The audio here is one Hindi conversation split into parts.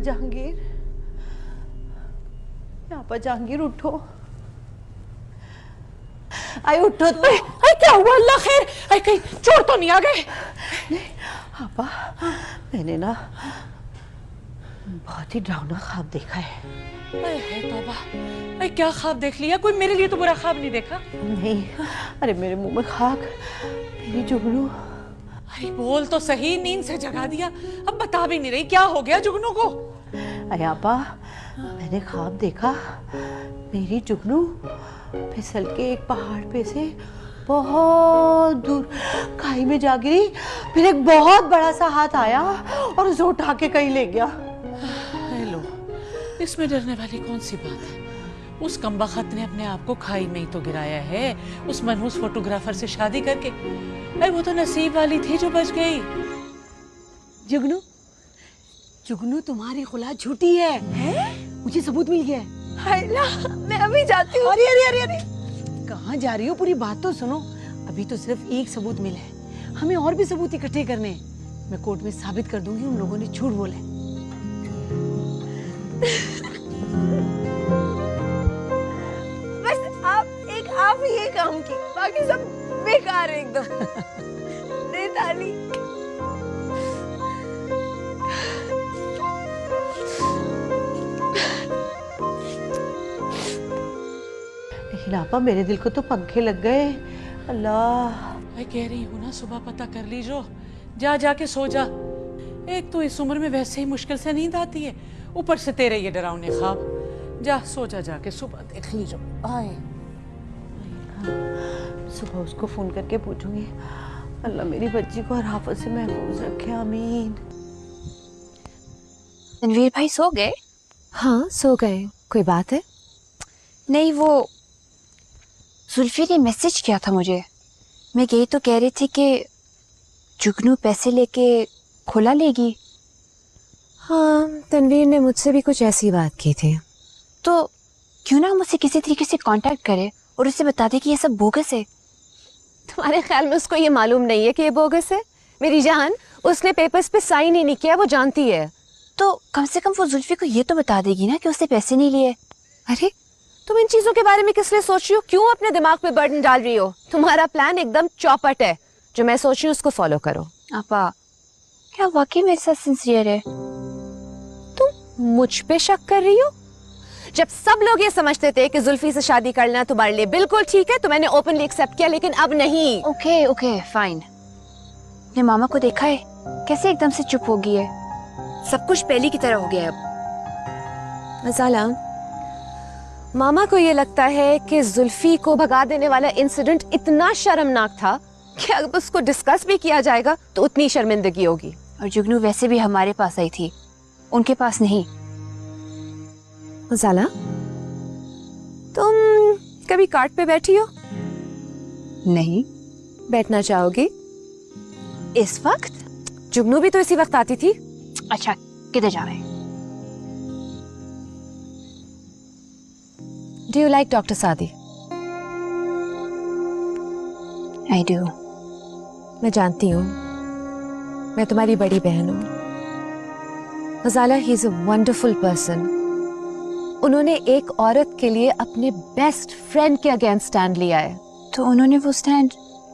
जहांगीर, यहाँ पर जहांगीर उठो। आई उठो तो। आई क्या हुआ? अल्लाह खैर, आई कहीं चोर तो नहीं आ गए? नहीं आपा, मैंने ना बहुत ही डरावना ख्वाब देखा है। है तौबा, आई क्या ख्वाब देख लिया? कोई मेरे लिए तो बुरा ख्वाब नहीं देखा। नहीं, अरे मेरे मुंह में खाक, मेरी जुगनू। अरे बोल तो सही, नींद से जगा दिया, अब बता भी नहीं रही क्या हो गया जुगनू को? अरे आपा, मैंने ख्वाब देखा, मेरी जुगनू फिसल के एक पहाड़ पे से बहुत दूर खाई में जा गिरी। फिर एक बहुत बड़ा सा हाथ आया और उसे उठा के कहीं ले गया। हेलो, इसमें डरने वाली कौन सी बात है? उस कमबख्त ने अपने आप को खाई में ही तो गिराया है, उस मनहूस फोटोग्राफर से शादी करके। अरे वो तो नसीब वाली थी जो बच गई। जुगनू, जुगनू तुम्हारी खुला झूठी है? मुझे सबूत मिल गया है। मैं अभी जाती हूँ। अरे अरे अरे अरे, कहाँ जा रही हो? पूरी बात तो सुनो। अभी तो सिर्फ एक सबूत मिला है, हमें और भी सबूत इकट्ठे करने हैं। मैं कोर्ट में साबित कर दूंगी उन लोगों ने झूठ बोला है। बस आप ही ये काम की, बाकी सब बेकार है एकदम। दे ताली। लेकिन आपा, मेरे दिल को तो पंखे लग गए। अल्लाह, मैं कह रही हूँ ना, सुबह पता कर लीजो, जा जाके सो जा। एक तो इस उम्र में वैसे ही मुश्किल से नींद आती है, ऊपर से तेरे ये डरावने ख्वाब। जा सो जा, जाके सुबह देख लीजो। आए सुबह उसको फोन करके पूछूंगी। अल्लाह मेरी बच्ची को हर आफत से महफूज रखे, आमीन। तनवीर भाई सो गए? हाँ सो गए। कोई बात है? नहीं, वो जुल्फी ने मैसेज किया था मुझे। मैं गई तो कह रही थी कि जुगनू पैसे लेके खुला लेगी। हाँ, तनवीर ने मुझसे भी कुछ ऐसी बात की थी। तो क्यों ना हम उसे किसी तरीके से कांटेक्ट करें और उसे बता दें कि ये सब बोगस है। तुम्हारे ख्याल में उसको ये मालूम नहीं है कि ये बोगस है? मेरी जान, उसने पेपर्स पे साइन ही नहीं किया, वो जानती है। तो कम से कम वो जुल्फी को ये तो बता देगी ना कि उससे पैसे नहीं लिए। अरे तुम इन चीजों के बारे में किस लिए सोच रही हो? क्यों अपने दिमाग पे बर्डन डाल रही हो? तुम्हारा प्लान एकदम चौपट है। जो मैं सोच रही हूँ उसको फॉलो करो। आपा, क्या वाकई मेरे साथ सिंसियर है? तुम मुझ पे शक कर रही हो? जब सब लोग ये समझते थे कि जुल्फी से शादी करना तुम्हारे लिए बिल्कुल ठीक है, तो मैंने ओपनली एक्सेप्ट किया, लेकिन अब नहीं। Okay okay fine. ने मामा को देखा है कैसे एकदम से चुप हो गई है? सब कुछ पहले की तरह हो गया है अब। मसाला, मामा को ये लगता है कि जुल्फी को भगा देने वाला इंसिडेंट इतना शर्मनाक था कि अगर उसको डिस्कस भी किया जाएगा तो उतनी शर्मिंदगी होगी। और जुगनू वैसे भी हमारे पास आई थी, उनके पास नहीं। मसाला, तुम कभी कार्ट पे बैठी हो? नहीं। बैठना चाहोगी? इस वक्त? जुगनू भी तो इसी वक्त आती थी। अच्छा, किधर जा रहे हैं? Do you like Dr. Sadi? I do. मैं जानती हूँ, मैं तुम्हारी बड़ी बहन हूँ। Ghazala, he is a wonderful person. उन्होंने एक औरत के लिए अपने बेस्ट फ्रेंड के अगेंस्ट स्टैंड लिया है। तो उन्होंने वो स्टैंड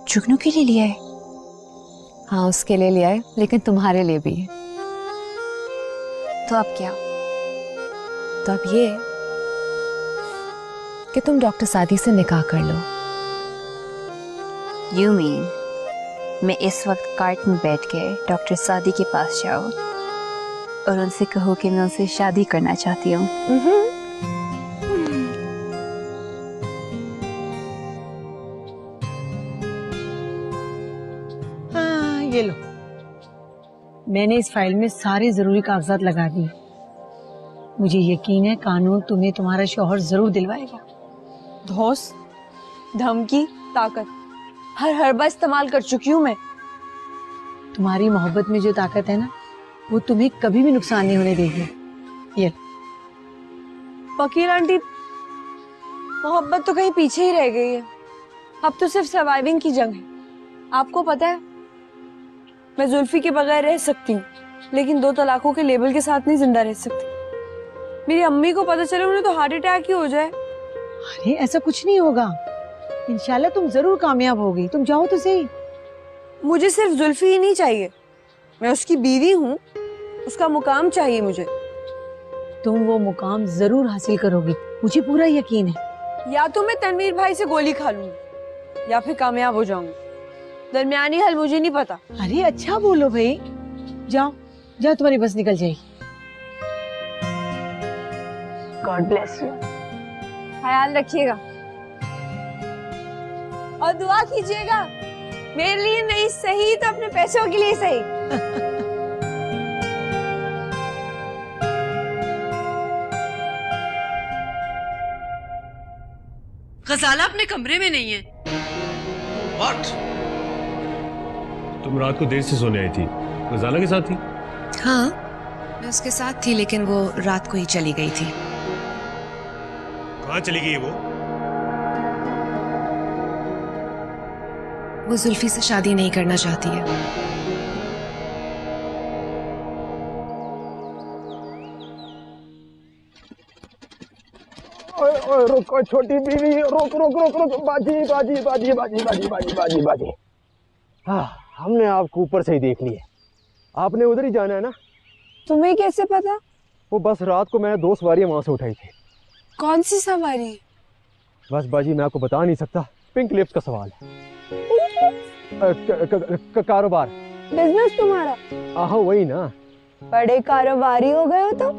जुगनू के लिए लिया है? हाँ, उसके लिए लिया है, लेकिन तुम्हारे लिए भी। तो अब क्या? तो अब ये कि तुम डॉक्टर सादी से निकाह कर लो। You mean मैं इस वक्त कार्ट में बैठ के डॉक्टर सादी के पास जाऊँ और उनसे कहूँ कि मैं उनसे शादी करना चाहती हूँ? हाँ, ये लो, मैंने इस फाइल में सारे जरूरी कागजात लगा दिए। मुझे यकीन है कानून तुम्हें तुम्हारा शौहर जरूर दिलवाएगा। धौंस, धमकी, ताकत, हर बार इस्तेमाल कर चुकी हूँ मैं। तुम्हारी मोहब्बत में जो ताकत है ना, वो तुम्हें कभी भी नुकसान नहीं होने देगी। ये फकीर आंटी, मोहब्बत तो कहीं पीछे ही रह गई है। अब तो सिर्फ सर्वाइविंग की जंग है। आपको पता है, मैं जुल्फी के बगैर रह सकती हूँ, लेकिन 2 तलाकों के लेबल के साथ नहीं जिंदा रह सकती। मेरी अम्मी को पता चले उन्हें तो हार्ट अटैक ही हो जाए। अरे ऐसा कुछ नहीं होगा, इंशाल्लाह तुम जरूर कामयाब होगी। तुम जाओ तो सही। मुझे सिर्फ जुल्फी ही नहीं चाहिए, मैं उसकी बीवी हूँ, उसका मुकाम चाहिए मुझे। तुम वो मुकाम जरूर हासिल करोगी, मुझे पूरा यकीन है। या तो मैं तनवीर भाई से गोली खा लूंगी या फिर कामयाब हो जाऊंगी। दरमियानी हल मुझे नहीं पता। अरे अच्छा बोलो भाई, जाओ जाओ, तुम्हारी बस निकल जाएगी। God bless you. ख्याल रखिएगा और दुआ कीजिएगा मेरे लिए नहीं सही तो अपने पैसों के लिए सही। गजाला अपने कमरे में नहीं है। What? तुम रात को देर से सोने आई थी, गजाला के साथ थी? हाँ, मैं उसके साथ थी, लेकिन वो रात को ही चली गई थी। कहाँ चली गई वो? वो जुल्फी से शादी नहीं करना चाहती है। ओए रुको छोटी बीवी, रुक रुक रुक रुक, बाजी बाजी बाजी बाजी बाजी बाजी बाजी बाजी। हाँ, हमने आपको ऊपर से ही देख लिया, आपने उधर ही जाना है ना? तुम्हें कैसे पता? वो बस रात को मैं 2 सवारियां वहां से उठाई थी। कौन सी सवारी? बस बाजी मैं आपको बता नहीं सकता, पिंक लिप्स का सवाल है। कारोबार, बिजनेस तुम्हारा? हाँ वही ना। बड़े कारोबारी हो गए हो तो।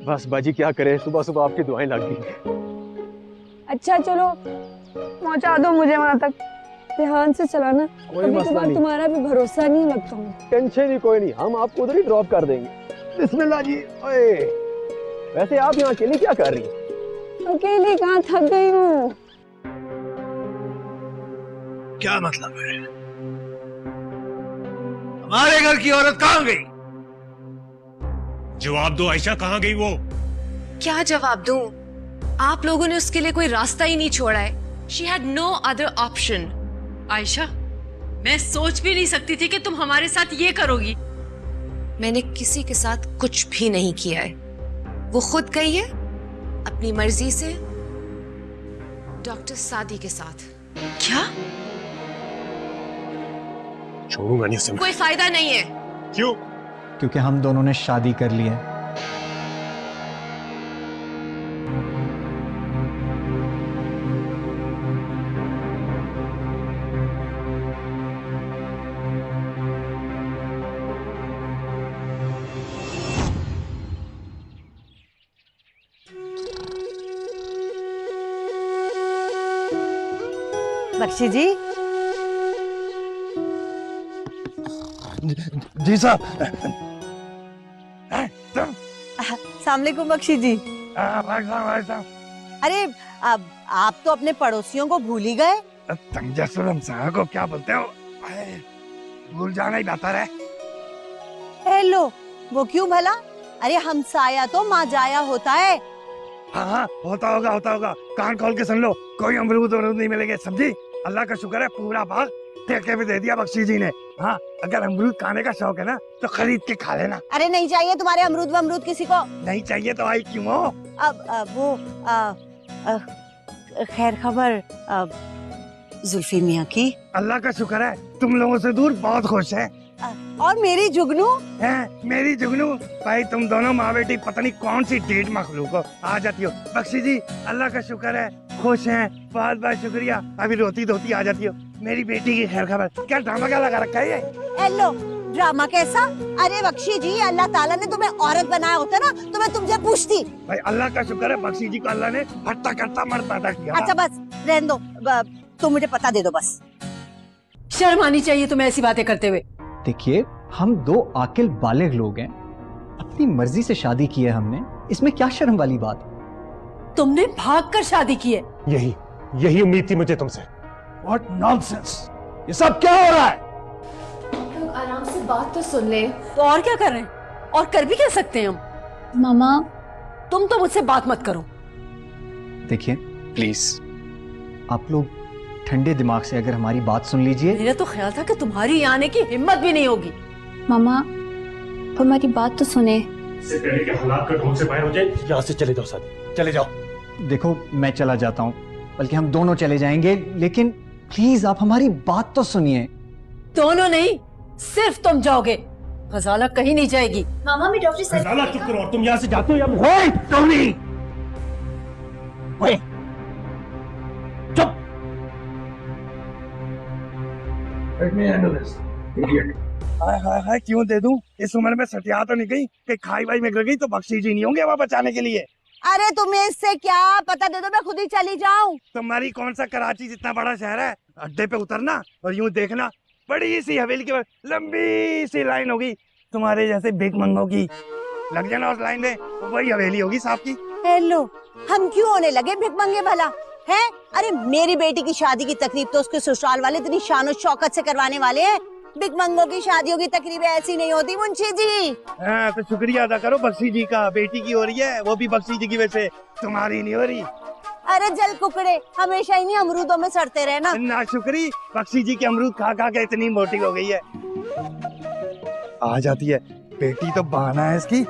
बस बाजी क्या करे, सुबह सुबह आपकी दुआएं लग गई। अच्छा चलो पहुंचा दो मुझे वहां तक, ध्यान से चलाना। कोई मसला नहीं। तुम्हारा भी भरोसा नहीं लगता मुझे। टेंशन ही कोई नहीं, हम आपको उधर ही ड्रॉप कर देंगे। बिस्मिल्लाह जी। ओए वैसे आप यहाँ अकेली क्या कर रही हैं? अकेली कहाँ, थक गई हूँ। क्या मतलब है? हमारे घर की औरत कहाँ गई? जवाब दो आयशा, कहाँ गई वो? क्या जवाब दूं? आप लोगों ने उसके लिए कोई रास्ता ही नहीं छोड़ा है। She had no other option. Ayesha, मैं सोच भी नहीं सकती थी कि तुम हमारे साथ ये करोगी। मैंने किसी के साथ कुछ भी नहीं किया है। वो खुद गई है अपनी मर्जी से डॉक्टर सादी के साथ। क्या? छोड़ूंगा नहीं उसे। कोई फायदा नहीं है। क्यों? क्योंकि हम दोनों ने शादी कर ली है। बख्शी जी। जी साहब। अस्सलामुअलैकुम बख्शी जी। अरे अब आप तो अपने पड़ोसियों को भूल ही गए। को क्या बोलते हो? भूल जाना ही बेहतर है। हेलो, वो क्यों भला? अरे हमसाया तो माजाया होता है। हाँ होता होगा। कान खोल के सुन लो, कोई अमरूद नहीं मिलेंगे, समझी? अल्लाह का शुक्र है पूरा बाग ठेके पे दे दिया बख्शी जी ने। हाँ, अगर अमरूद खाने का शौक है ना तो खरीद के खा लेना। अरे नहीं चाहिए तुम्हारे अमरूद किसी को। नहीं चाहिए तो आई क्यों हो? अब वो खैर खबर जुल्फी मियाँ की। अल्लाह का शुक्र है तुम लोगों से दूर बहुत खुश है। और मेरी जुगनू है, मेरी जुगनू भाई, तुम दोनों माँ बेटी पता नहीं कौन सी डेढ़ मखलूक हो आ जाती हो। बख्शी जी अल्लाह का शुक्र है खुश हैं, बहुत बहुत शुक्रिया। अभी रोती धोती आ जाती हो। मेरी बेटी की खैर खबर। क्या ड्रामा क्या लगा रखा है ये? हेलो, ड्रामा कैसा? अरे बख्शी जी, अल्लाह ताला ने तुम्हें औरत बनाया होता ना तो मैं तुमसे पूछती। भाई अल्लाह का शुक्र है बख्शी जी को अल्लाह ने हट्टा कट्टा मर्द पैदा किया। अच्छा बस रहने दो, तुम मुझे पता दे दो बस। शर्म आनी चाहिए तुम्हें ऐसी बातें करते हुए। देखिए, हम 2 आकिल बालिग लोग हैं, अपनी मर्जी से शादी की है हमने, इसमें क्या शर्म वाली बात? तुमने भाग कर शादी की है। यही उम्मीद थी मुझे तुमसे। What nonsense! ये सब क्या हो रहा है? लोग आराम से बात तो सुन ले। तो और क्या कर रहे हैं? और कर भी क्या सकते हैं हम? मामा तुम तो मुझसे बात मत करो। देखिए प्लीज, आप लोग ठंडे दिमाग से अगर हमारी बात सुन लीजिए। मेरा तो ख्याल था कि तुम्हारी यहाँ आने की हिम्मत भी नहीं होगी। मामा आप हमारी बात तो सुने। इससे पहले कि हालात कंट्रोल से बाहर हो जाए, यहाँ से चले जाओ सादी, चले जाओ। देखो मैं चला जाता हूँ, बल्कि हम दोनों चले जाएंगे, लेकिन प्लीज आप हमारी बात तो सुनिए। दोनों नहीं, सिर्फ तुम जाओगे। गजाला कहीं नहीं जाएगी। मामा मैं डॉक्टर साहब। गजाला चुप करो, और तुम यहाँ से जाते हो या ओए टोनी, ओए चुप। Let me handle this, idiot. हाय हाय हाय, क्यों दे दूं? इस उम्र में सटिया तो नहीं गई कि खाई वाई में गिर गई तो बख्शी जी नहीं होंगे वहाँ बचाने के लिए। अरे तुम्हें इससे क्या पता, दे दो मैं खुद ही चली जाऊं। तुम्हारी कौन सा कराची जितना बड़ा शहर है, अड्डे पे उतरना और यूं देखना, बड़ी सी हवेली के बाद लंबी सी लाइन होगी तुम्हारे जैसे भिख मंगों की, लग जाना उस लाइन में, वही हवेली होगी साहब की। हेलो, हम क्यों होने लगे भिख मंगे भला है? अरे मेरी बेटी की शादी की तकरीब तो उसके ससुराल वाले इतनी शान और शौकत से करवाने वाले हैं। भिख मंगों की शादियों की तकरीबें ऐसी नहीं होती मुंशी जी। हाँ तो शुक्रिया अदा करो बख्शी जी का, बेटी की हो रही है, वो भी बख्शी जी की वजह से, तुम्हारी नहीं हो रही। अरे जल कुकड़े, हमेशा ही नहीं अमरूदों में सड़ते रहना। ना शुक्री, बख्शी जी के अमरूद खा खा के इतनी मोटी हो गई है। आ जाती है, बेटी तो बहाना है इसकी,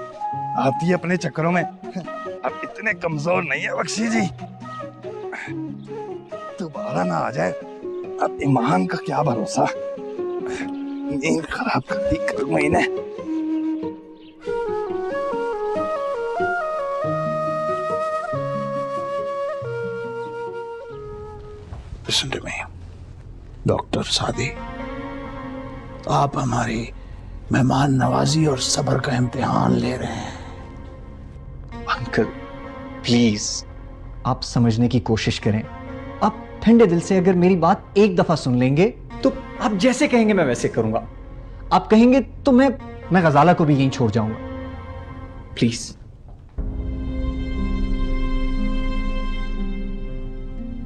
आती है अपने चक्करों में। अब इतने कमजोर नहीं है बख्शी जी, दोबारा ना आ जाए। अब ईमान का क्या भरोसा, नींद खराब कर दी कल महीने। Listen to me, डॉक्टर सादी, आप हमारी मेहमान नवाजी और सब्र का इम्तिहान ले रहे हैं। अंकल प्लीज आप समझने की कोशिश करें। आप ठंडे दिल से अगर मेरी बात एक दफा सुन लेंगे तो आप जैसे कहेंगे मैं वैसे करूंगा। आप कहेंगे तो मैं गजाला को भी यहीं छोड़ जाऊंगा। प्लीज।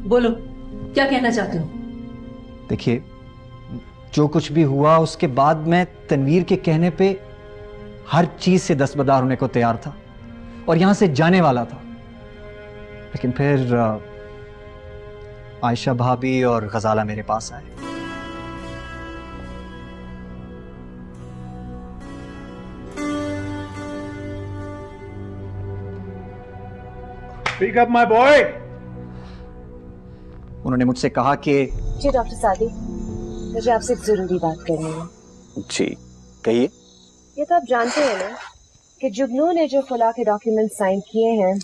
बोलो, क्या कहना चाहते हो? देखिए, जो कुछ भी हुआ उसके बाद मैं तनवीर के कहने पे हर चीज से दस्तबरदार होने को तैयार था और यहां से जाने वाला था, लेकिन फिर आयशा भाभी और गजाला मेरे पास आए। Pick up my boy. उन्होंने मुझसे कहा कि जी डॉक्टर सादी, मुझे आपसे एक जरूरी बात करनी है। जी कहिए। ये तो आप जानते हैं ना कि जुगनू ने जो फुला के डॉक्यूमेंट साइन किए हैं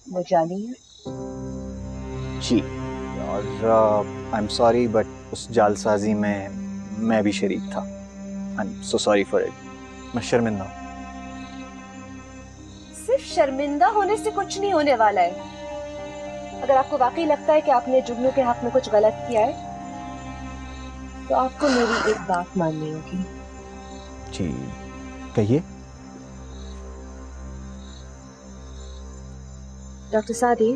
वो जाली है। जी, और आई एम सॉरी बट उस जालसाजी में मैं भी शरीक था। I am so sorry for it. मैं शर्मिंदा हूँ। सिर्फ शर्मिंदा होने से कुछ नहीं होने वाला है। अगर आपको वाकई लगता है कि आपने जुगनू के हक में कुछ गलत किया है तो आपको मेरी एक बात माननी होगी। जी कहिए। डॉक्टर सादी,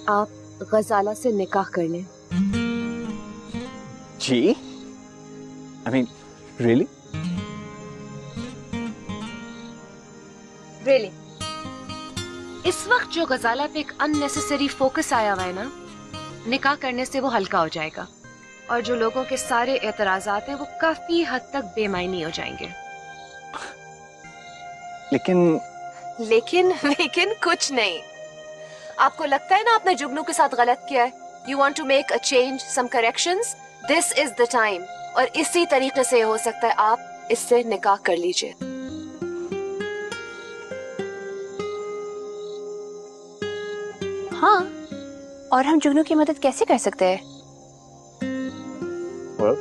आप गजाला से निकाह कर लें। जी आई मीन रियली? रियली? इस वक्त जो गजाला पे एक अननेसेसरी फोकस आया हुआ है ना, निकाह करने से वो हल्का हो जाएगा और जो लोगों के सारे एतराजात हैं वो काफी हद तक बेमायनी हो जाएंगे। लेकिन कुछ नहीं। आपको लगता है ना आपने जुगनू के साथ गलत किया है, you want to make a change, some corrections, this is the time. और इसी तरीके से हो सकता है आप इससे निकाह कर लीजिए। हाँ, और हम जुगनू की मदद कैसे कर सकते हैं? What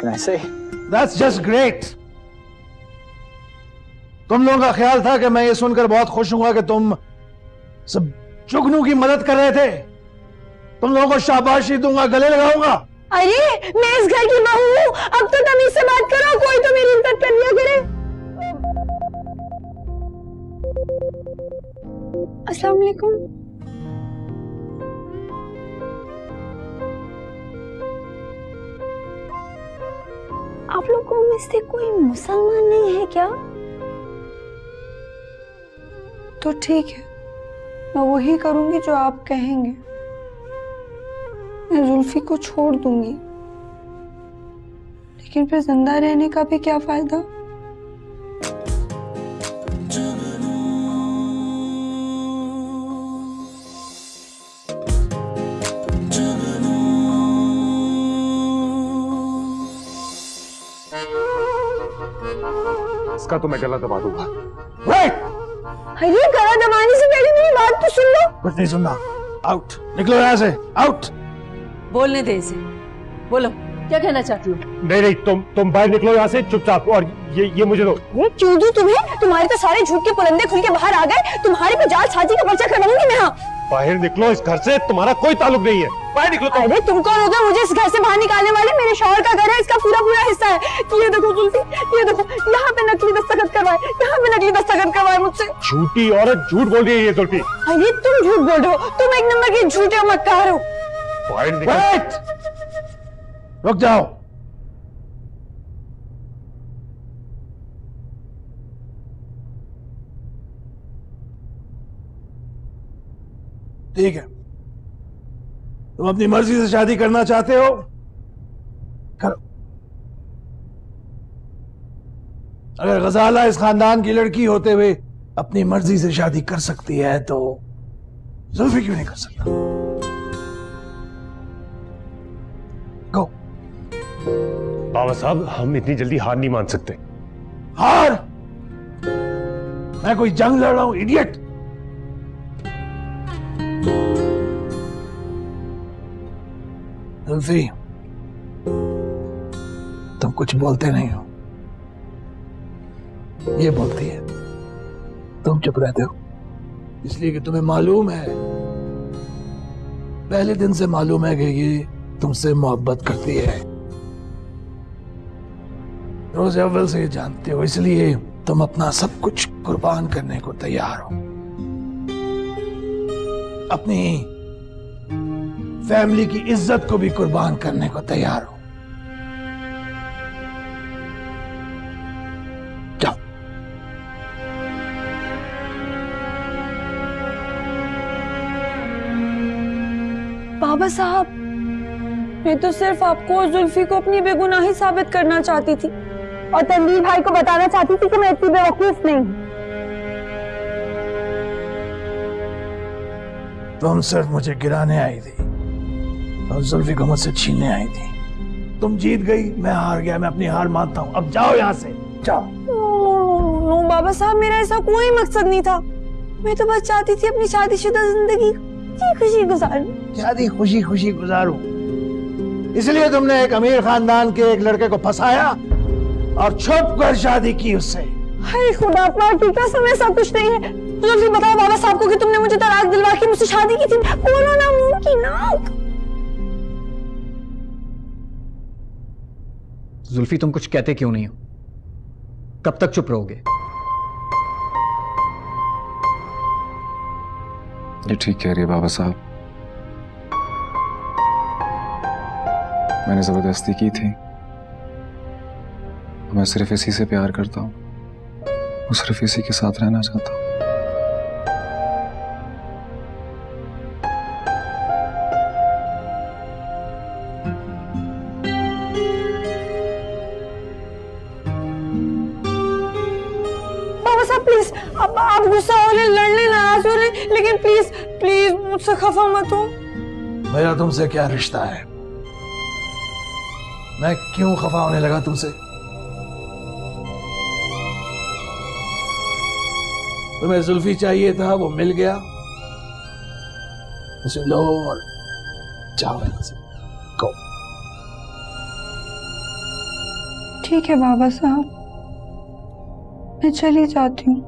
can I say? That's just great. तुम लोगों का ख्याल था कि मैं ये सुनकर बहुत खुश हुआ कि तुम सब जुगनू की मदद कर रहे थे। तुम लोगों को शाबाशी दूंगा, गले लगाऊंगा। अरे मैं इस घर की बहू हूँ, अब तो तमीज से बात करो, कोई तो मेरी इज्जत कर लिया करे। अस्सलाम वालेकुम। आप लोगों में से कोई मुसलमान नहीं है क्या? तो ठीक है, मैं वही करूंगी जो आप कहेंगे। मैं जुल्फी को छोड़ दूंगी, लेकिन फिर जिंदा रहने का भी क्या फायदा। इसका तो मैं गला दबा दूंगा। अरे गला दबाने से पहले मेरी बात तो सुन लो। कुछ नहीं सुनना, आउट, निकलो यहाँ से, आउट। बोलने दे इसे, बोलो क्या कहना चाहती हो? नहीं नहीं, तुम बाहर निकलो यहाँ से चुपचाप, और ये मुझे दो। क्यों दूं तुम्हें? तुम्हारे तो सारे झूठ के पुलंदे खुल के बाहर आ गए। तुम्हारे पे जालसाजी का पर्चा करवाऊंगी मैं। हाँ, बाहर निकलो, इस घर से तुम्हारा कोई ताल्लुक नहीं है, बाहर निकलो। अरे तुम कौन होते हो मुझे इस घर से बाहर निकालने वाले? मेरे शौहर का घर है, इसका पूरा पूरा हिस्सा है। ये देखो जुल्फी, ये देखो, यहाँ पे नकली दस्तखत करवाए, यहाँ पे नकली दस्तखत करवाए मुझसे। झूठी औरत झूठ बोल रही है ये जुल्फी। अरे तुम झूठ बोल रहे हो, तुम एक नंबर की झूठे मक्कार हो। बाहर निकलो। रुक जाओ। ठीक है, तुम अपनी मर्जी से शादी करना चाहते हो, करो। अगर गजाला इस खानदान की लड़की होते हुए अपनी मर्जी से शादी कर सकती है तो जुल्फी क्यों नहीं कर सकता? गो। बाबा साहब, हम इतनी जल्दी हार नहीं मान सकते। हार? मैं कोई जंग लड़ रहा हूं, इडियट? जुल्फी, तुम कुछ बोलते नहीं हो, ये बोलती है, तुम चुप रहते हो, इसलिए कि तुम्हें मालूम है, पहले दिन से मालूम है कि ये तुमसे मोहब्बत करती है। रोज अव्वल से ये जानते हो, इसलिए तुम अपना सब कुछ कुर्बान करने को तैयार हो। अपनी फैमिली की इज्जत को भी कुर्बान करने को तैयार हो। जाओ। बाबा साहब, मैं तो सिर्फ आपको और जुल्फी को अपनी बेगुनाही साबित करना चाहती थी और तनवीर भाई को बताना चाहती थी कि मैं इतनी बेवकूफ नहीं हूं। तुम सिर्फ मुझे गिराने आई थी और जुल्फी को मुझसे छीनने आई थी। तुम जीत गई, मैं हार गया, मैं अपनी हार मानता हूं। अब जाओ यहाँ से, जाओ। नो बाबा साहब, मेरा ऐसा कोई मकसद नहीं था। मैं तो बस चाहती थी अपनी शादीशुदा जिंदगी खुशी गुजारूं। शादी खुशी खुशी गुजारूं, इसलिए तुमने एक अमीर खानदान के एक लड़के को फंसाया और छुप कर शादी की उससे। हाय खुदा पाक की कसम, ऐसा कुछ नहीं है। जुल्फी, बताओ बाबा साहब को कि तुमने मुझे तलाक दिलवा के मुझसे शादी की थी। बोलो ना मुंह की नाक। जुल्फी, तुम कुछ कहते क्यों नहीं हो? कब तक चुप रहोगे? ये ठीक कह रही है बाबा साहब, मैंने जबरदस्ती की थी। मैं सिर्फ इसी से प्यार करता हूँ, वो सिर्फ इसी के साथ रहना चाहता हूँ। बाबा साहब प्लीज, अब आप गुस्सा हो रहे, लड़ने नाराज हो रहे, लेकिन प्लीज प्लीज मुझसे खफा मत हो। मेरा तुमसे क्या रिश्ता है? मैं क्यों खफा होने लगा तुमसे? तुम्हें जुल्फी चाहिए था, वो मिल गया, उसे लो और जाओ यहाँ से, गो। ठीक है बाबा साहब, मैं चली जाती हूँ,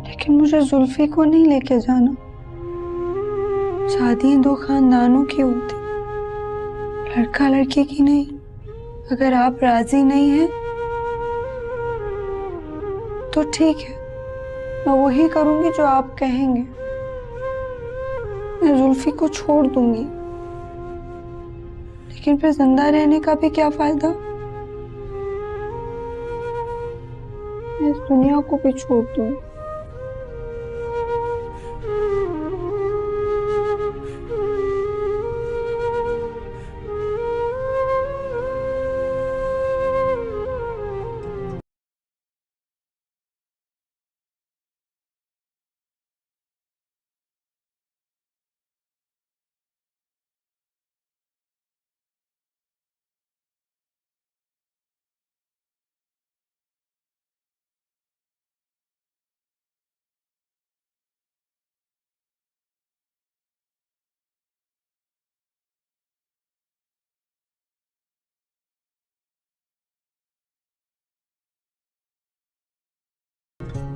लेकिन मुझे जुल्फी को नहीं लेके जाना। शादी दो खानदानों की होती, लड़का लड़की की नहीं। अगर आप राजी नहीं हैं तो ठीक है, मैं वही करूंगी जो आप कहेंगे। मैं जुल्फी को छोड़ दूंगी, लेकिन फिर जिंदा रहने का भी क्या फायदा। मैं इस दुनिया को भी छोड़ दूंगी।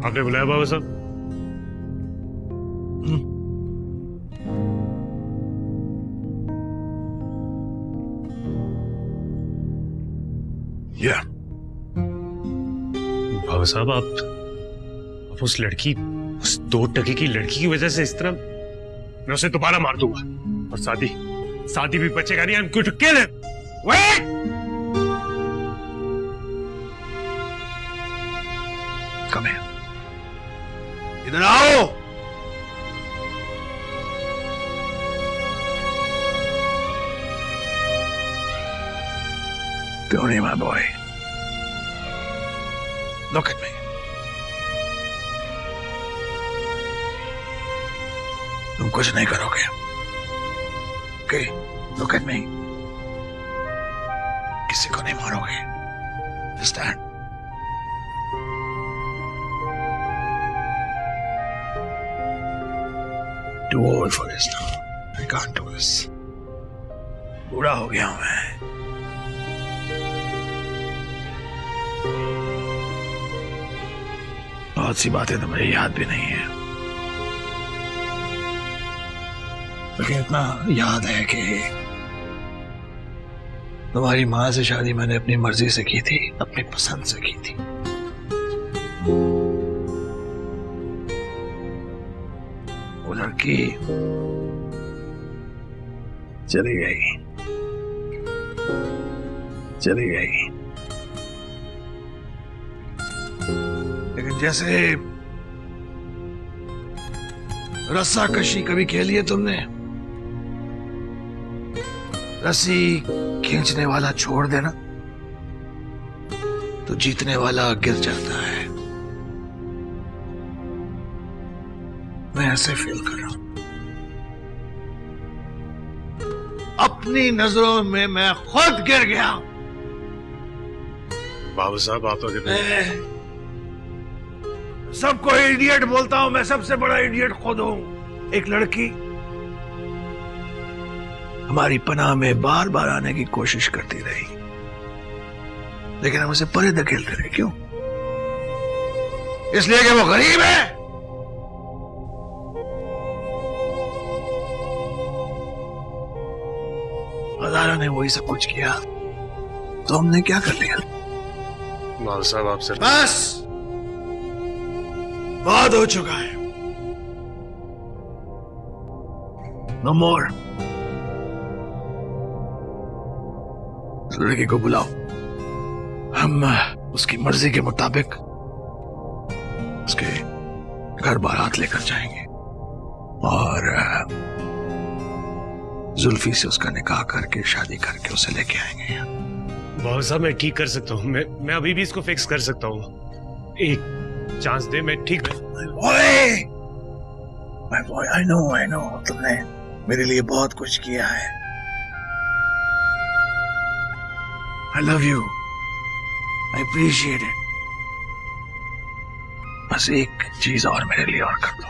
आपने बुलाया बाबा साहब? या बाबा साहब, आप उस लड़की, उस 2 टके की लड़की की वजह से इस तरह, मैं उसे दोबारा मार दूंगा और शादी भी बचेगा नहीं। I'm going to kill him. Wait! Come here. इधर आओ। Tony, my boy. Look at me. तुम कुछ नहीं करोगे। Okay? Look at me. किसी को नहीं मारोगे। Understand? Too old for this now. I can't do this. बूढ़ा हो गया हूं मैं। बहुत सी बातें तो मुझे याद भी नहीं है, लेकिन इतना याद है कि तुम्हारी माँ से शादी मैंने अपनी मर्जी से की थी, अपनी पसंद से की थी। वो लड़की चली गई। लेकिन जैसे रस्सा कशी कभी खेली है तुमने? रस्सी खींचने वाला छोड़ देना तो जीतने वाला गिर जाता है। मैं ऐसे फील कर रहा हूं। अपनी नजरों में मैं खुद गिर गया। बाबा साहब, आप अगर सबको इडियट बोलता हूं, मैं सबसे बड़ा इडियट खुद हूं। एक लड़की हमारी पनाह में बार बार आने की कोशिश करती रही, लेकिन हम उसे परे धकेलते रहे। क्यों? इसलिए कि वो गरीब है। हजारा ने वही सब कुछ किया, तो हमने क्या कर लिया? बाबा साहब, आपसे बस बहुत हो चुका है। नो मोर। लड़की को बुलाओ, हम उसकी मर्जी के मुताबिक उसके घर बारात लेकर जाएंगे और जुल्फी से उसका निकाह करके शादी करके उसे लेके आएंगे। बाबा साहब, मैं ठीक कर सकता हूँ। मैं अभी भी इसको फिक्स कर सकता हूँ। एक चांस दे, मैं ठीक। My boy, I know, तुमने मेरे लिए बहुत कुछ किया है। I love you. I appreciate it. बस एक चीज और मेरे लिए और कर दो।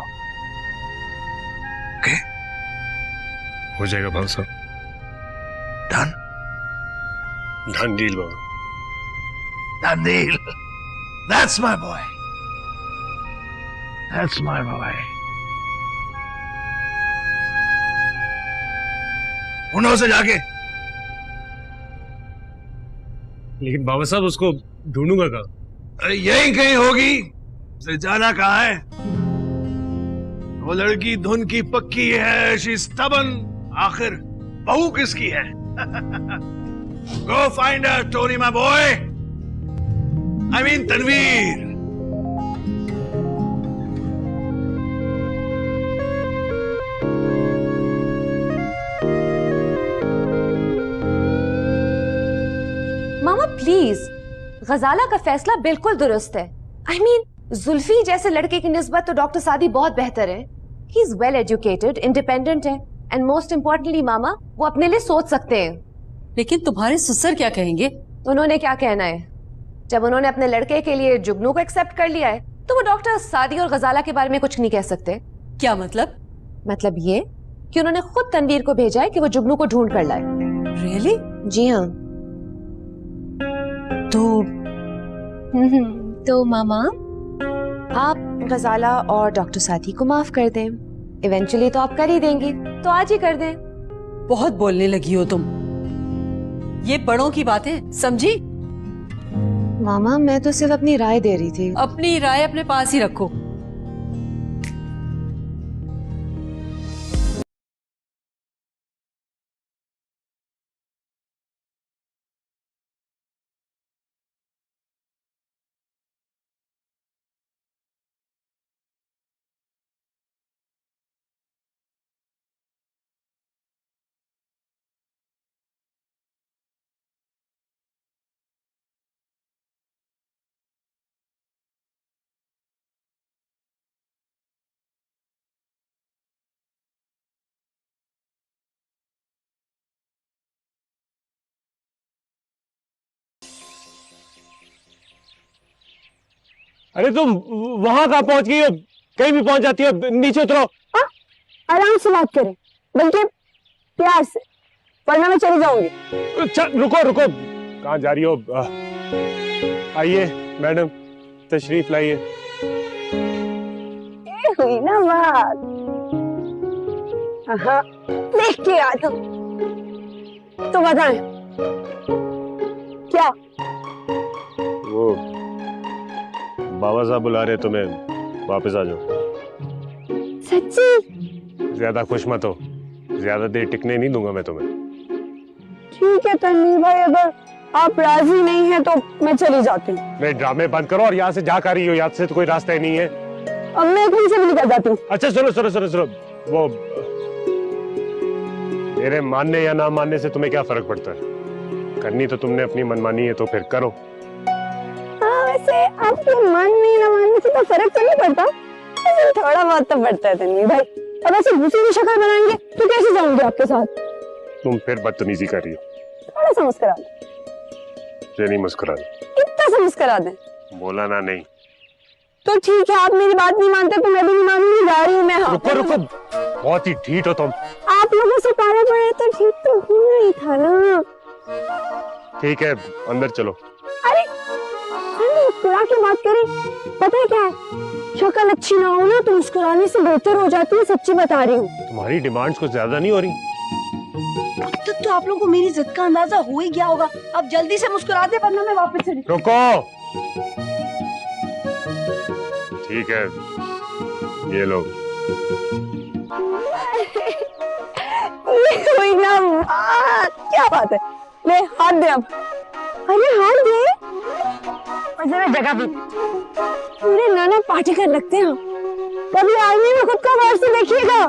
Okay? हो जाएगा बाबा साहब। Done deal Baba. Done deal. That's my boy. That's my boy. उन्हों से जाके। लेकिन बाबा साहब, उसको ढूंढूंगा कहाँ? अरे यहीं कहीं होगी। उसे जाना कहाँ है? वो लड़की धुन की पक्की है। She stubborn. आखिर बहू किसकी है? Go find her, Tony, my boy. I mean, Tanveer. मामा प्लीज, गजाला का फैसला बिल्कुल दुरुस्त है। आई मीन, जुल्फी जैसे लड़के की निस्बत तो डॉक्टर सादी बहुत बेहतर है। He is well educated, independent है, एंड मोस्ट इम्पोर्टेंटली मामा, वो अपने लिए सोच सकते हैं। लेकिन तुम्हारे ससुर क्या कहेंगे? उन्होंने क्या कहना है? जब उन्होंने अपने लड़के के लिए जुगनू को एक्सेप्ट कर लिया है, तो वो डॉक्टर सादी और गजाला के बारे में कुछ नहीं कह सकते। क्या मतलब? मतलब ये कि उन्होंने खुद तनवीर को भेजा है कि वो जुगनू को ढूंढ कर लाए। रियली? जी हाँ। तो मामा, आप गजाला और डॉक्टर साथी को माफ कर दें। इवेंचुअली तो आप कर ही देंगी, तो आज ही कर दें। बहुत बोलने लगी हो तुम, ये बड़ों की बातें समझी? मामा मैं तो सिर्फ अपनी राय दे रही थी। अपनी राय अपने पास ही रखो। अरे तुम वहां कहाँ पहुंच गई हो? कहीं भी पहुंच जाती हो, नीचे उतरो। आराम से बात करें, बल्कि प्यार से, वरना मैं चली जाऊंगी। चल रुको रुको, कहाँ जा रही हो? आइए मैडम, तशरीफ लाइए। ये हुई ना बात। हाँ, देख के आ तुम। तो बताएं क्या? वो बाबा साहब बुला रहे तुम्हें, वापस आ जाओ। सच्ची? ज्यादा खुश मत हो, ज्यादा देर टिकने नहीं दूंगा मैं तुम्हें। ठीक है तन्वीर भाई, अगर आप राजी नहीं है तो मैं चली जाती हूँ। मेरे ड्रामे बंद करो और यहाँ से जा कर रही हो, यहाँ से तो कोई रास्ता ही नहीं है। अब मैं कहीं से भी निकल जाती हूँ। अच्छा सुनो सुनो सुनो सुनो, वो मेरे मानने या ना मानने से तुम्हें क्या फर्क पड़ता है? करनी तो तुमने अपनी मनमानी है तो फिर करो। वैसे आपके मानने ना मानने से तो फर्क तो नहीं पड़ता, लेकिन थोड़ा बहुत तो पड़ता है तन्वीर भाई। अब ऐसे दूसरी शक्ल बनाएंगे तो कैसे जाऊंगी आपके साथ? तुम फिर बदतमीजी कर रही हो। थोड़ा सा मुस्कुरा दें। ये नहीं मुस्कुरा दे। इतना सा मुस्कुरा दें। बोला ना नहीं। तो ठीक है, आप मेरी बात नहीं मानते तो मैं भी नहीं मानूंगी, जा रही हूँ मैं। रुको रुको, बहुत ही ढीठ हो तुम। आप लोगों से पाले पड़े तो ठीक तो होना ही था ना। ठीक है अंदर चलो। अरे मुस्कुरा के बात करें, पता है क्या है, शक्ल अच्छी ना हो ना तो मुस्कुराने से बेहतर हो जाती है, सच्ची बता रही हूँ। तुम्हारी डिमांड्स कुछ ज्यादा नहीं हो रही? अब तक तो आप लोगों को मेरी जिद का अंदाजा हो ही गया होगा। अब जल्दी से मुस्कुरा दे वरना मैं वापस चली। रुको, ठीक है ये लो। ये हुई ना बात। क्या बात है, ले हाथ दे अब। अरे हाथ दे और जरा जगह भी। पूरे नाना पाटेकर लगते हैं। कभी आईने में खुद को गौर से देखिएगा।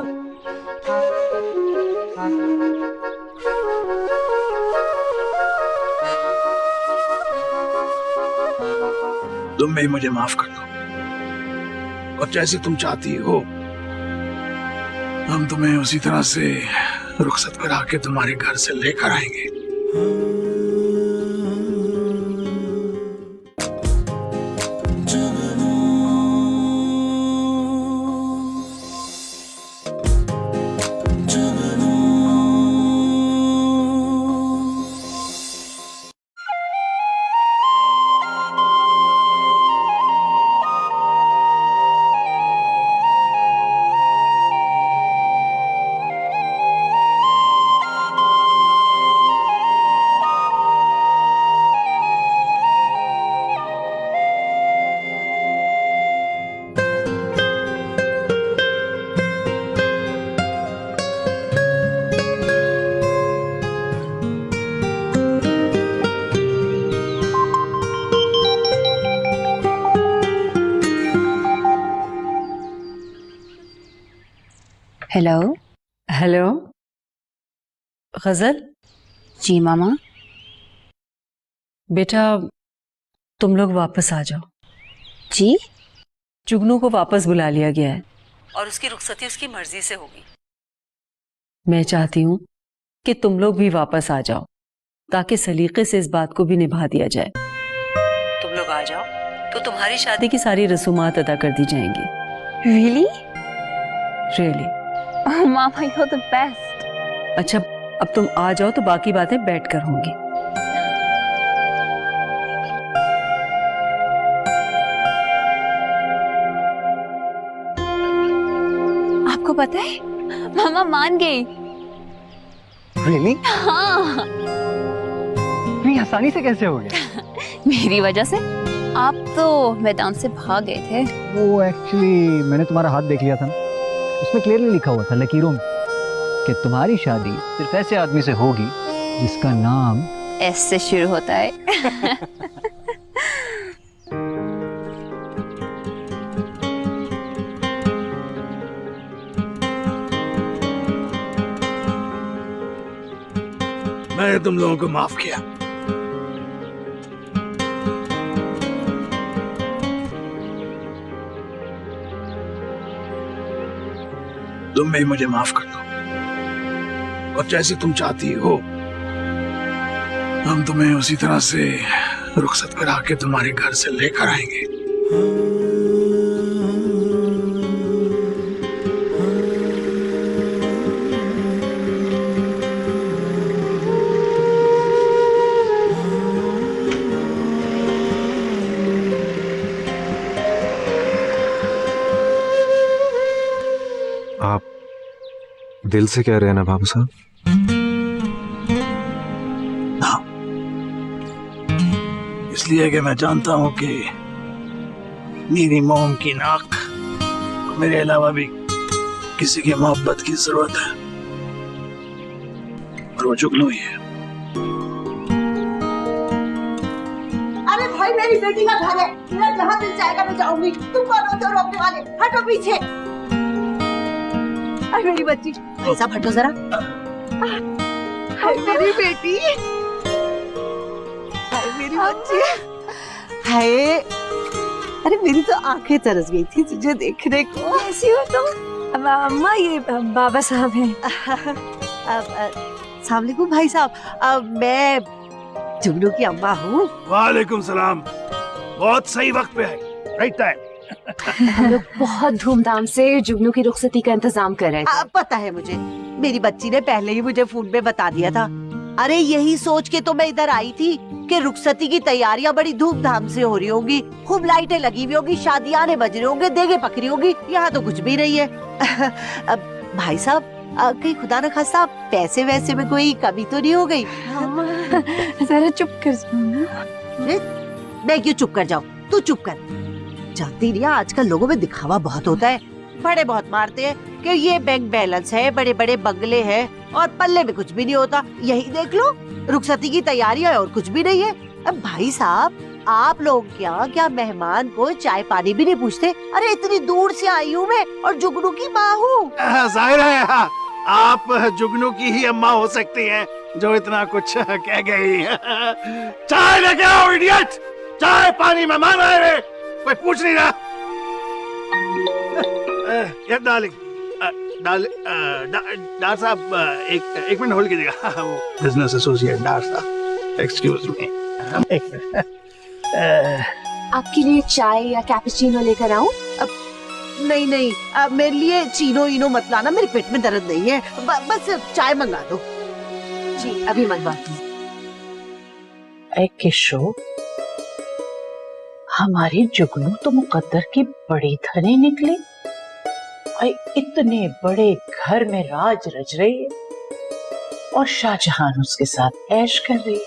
तुम भी मुझे माफ कर दो, और जैसे तुम चाहती हो हम तुम्हें उसी तरह से रुखसत करा के तुम्हारे घर से लेकर आएंगे। हेलो। हेलो गजल। जी मामा। बेटा तुम लोग वापस आ जाओ। जी? जुगनू को वापस बुला लिया गया है और उसकी रुखसती उसकी मर्जी से होगी। मैं चाहती हूँ कि तुम लोग भी वापस आ जाओ ताकि सलीके से इस बात को भी निभा दिया जाए। तुम लोग आ जाओ तो तुम्हारी शादी की सारी रसूमात अदा कर दी जाएंगी। Really? Really. Oh, mama you're the best. अच्छा अब तुम आ जाओ तो बाकी बातें बैठकर होंगी। पता है मामा मान गई। रियली? हाँ। इतनी आसानी से कैसे हो गया? मेरी वजह से। आप तो मैदान से भाग गए थे। वो एक्चुअली मैंने तुम्हारा हाथ देख लिया था ना, उसमें क्लियरली लिखा हुआ था लकीरों में कि तुम्हारी शादी सिर्फ ऐसे आदमी से होगी जिसका नाम एस से शुरू होता है। मैंने तुम लोगों को माफ किया। तुम भी मुझे माफ कर दो और जैसे तुम चाहती हो हम तुम्हें उसी तरह से रुखसत करा के तुम्हारे घर से लेकर आएंगे। आप दिल से कह रहे हैं ना बाबू साहब? हाँ, इसलिए कि मैं जानता हूं कि मेरी मोम की नाक मेरे अलावा भी किसी की मोहब्बत की जरूरत है और वो जुगनू ही है। अरे भाई मेरी बेटी का घर है, मेरा जहाँ दिल चाहेगा मैं जाऊंगी। तुम कौन होते हो रोकने वाले? हटो पीछे। अरे मेरी बच्ची, भाई साहब हटो जरा। हाय मेरी बेटी, हाय मेरी बच्ची, हाय। अरे मेरी तो आंखें तरस गई थी तुझे देखने को। ऐसी हो तुम? अम्मा ये बाबा साहब हैं। अस्सलाम वालेकुम भाई साहब, मैं जुगनू की अम्मा हूँ। वालेकुम सलाम, बहुत सही वक्त पे है, राइट टाइम। हम लोग बहुत धूमधाम से जुगनू की रुखसती का इंतजाम कर रहे थे। पता है मुझे, मेरी बच्ची ने पहले ही मुझे फोन पे बता दिया था। अरे यही सोच के तो मैं इधर आई थी कि रुखसती की तैयारियां बड़ी धूमधाम से हो रही होगी, खूब लाइटें लगी हुई होगी, शादियाने बज रहे होंगे, देगे पक रही होगी। यहाँ तो कुछ भी नहीं है। अब भाई साहब, कहीं खुदा न खास्ता पैसे वैसे में कोई कमी तो नहीं हो गई? जरा चुप कर जाओ। मैं क्यों चुप कर जाऊँ? तू चुप कर। जानती नहीं, आजकल लोगों में दिखावा बहुत होता है, बड़े बहुत मारते हैं कि ये बैंक बैलेंस है, बड़े बड़े बंगले हैं और पल्ले में कुछ भी नहीं होता। यही देख लो, रुखसती की तैयारी है और कुछ भी नहीं है। अब भाई साहब, आप लोग क्या मेहमान को चाय पानी भी नहीं पूछते? अरे इतनी दूर से आई हूँ मैं और जुगनू की माँ हूँ। जाहिर है आप जुगनू की ही अम्मा हो सकती हैं जो इतना कुछ कह गई। चाय लेके आओ इडियट, चाय पानी मेहमान आए हुए, कोई पूछ नहीं रहा। डार्लिंग, डार साहब एक मिनट होल्ड कीजिएगा। वो बिजनेस एसोसिएट डार साहब, एक्सक्यूज मी एक मिनट। आपके लिए चाय या कैपुचिनो लेकर आऊं? नहीं नहीं, मेरे लिए चीनो इनो मत लाना, मेरे पेट में दर्द नहीं है, बस चाय मंगा दो। जी अभी मंगवाती हूँ। किशो, हमारी जुगनू तो मुकद्दर की बड़ी धनी निकली और इतने बड़े घर में राज रच रही है और शाहजहां उसके साथ ऐश कर रही है।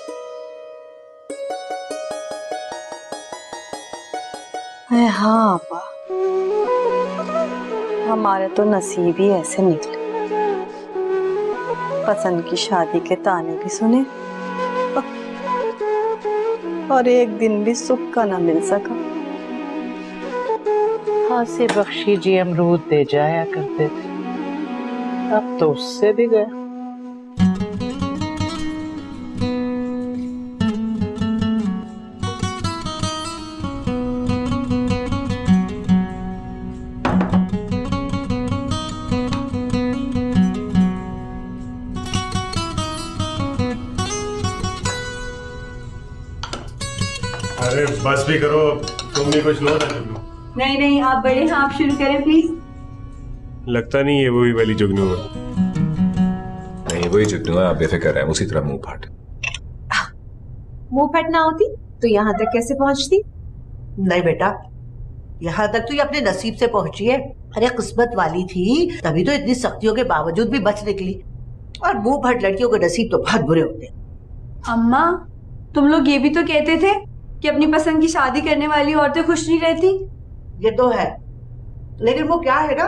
हाँ अब्बा, हमारे तो नसीब ही ऐसे निकले, पसंद की शादी के ताने भी सुने और एक दिन भी सुख का ना मिल सका। हाँ से बख्शी जी अमरूद दे जाया करते थे, अब तो उससे भी गया। अरे बस भी करो, तुम भी कुछ लो ना जुगनू। नहीं नहीं, आप बड़े हैं, आप शुरू करें प्लीज। लगता नहीं है वही वाली जुगनू है। नहीं वही जुगनू है, आप बेफिक्र है, उसी तरह मुंह फाट। मुंह फटना होती तो यहाँ तक कैसे पहुँचती? नहीं बेटा, यहाँ तक तो ये अपने नसीब से पहुंची है। अरे किस्मत वाली थी तभी तो इतनी सख्तियों के बावजूद भी बच निकली, और मुंह भर लड़कियों के नसीब तो बहुत बुरे होते हैं। अम्मा, तुम लोग ये भी तो कहते थे कि अपनी पसंद की शादी करने वाली औरतें खुश नहीं रहती। ये तो है, लेकिन वो क्या है ना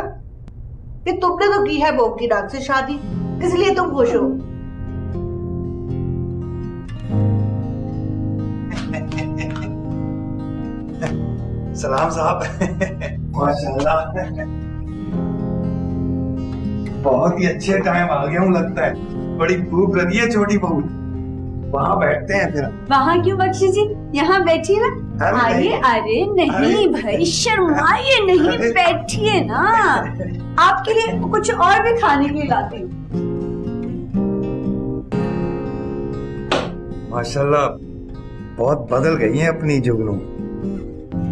कि तुमने तो की है बहू की नाक से शादी, इसलिए तुम खुश हो। सलाम साहब। माशाल्लाह, बहुत ही अच्छे टाइम आ गया हूँ लगता है। बड़ी भूख लगी है छोटी बहू। वहाँ बैठते हैं फिर। वहाँ क्यों बख्शी जी, यहाँ बैठिए ना। आइए। अरे नहीं भाई, शर्माइए नहीं, बैठिए ना। आपके लिए कुछ और भी खाने के लिए लाती हूँ। माशाल्लाह, बहुत बदल गई हैं अपनी जुगनू।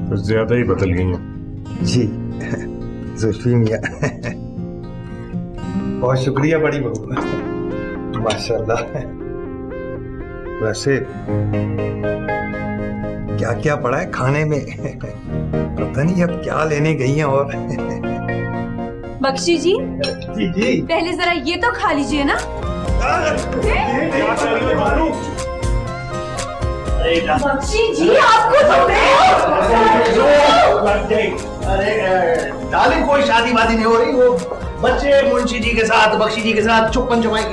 कुछ ज्यादा ही बदल गई हैं। जी जुल्फी मियां, बहुत शुक्रिया बड़ी बहू। माशाल्लाह। वैसे क्या क्या पड़ा है खाने में? पता नहीं अब क्या लेने गई हैं। और बख्शी जी, जी पहले जरा ये तो खा लीजिए ना। बख्शी जी, आपको अरे डार्लिंग, कोई शादी वादी नहीं हो रही। वो बच्चे मुंशी जी के साथ, बख्शी जी के साथ छुपन छुपाई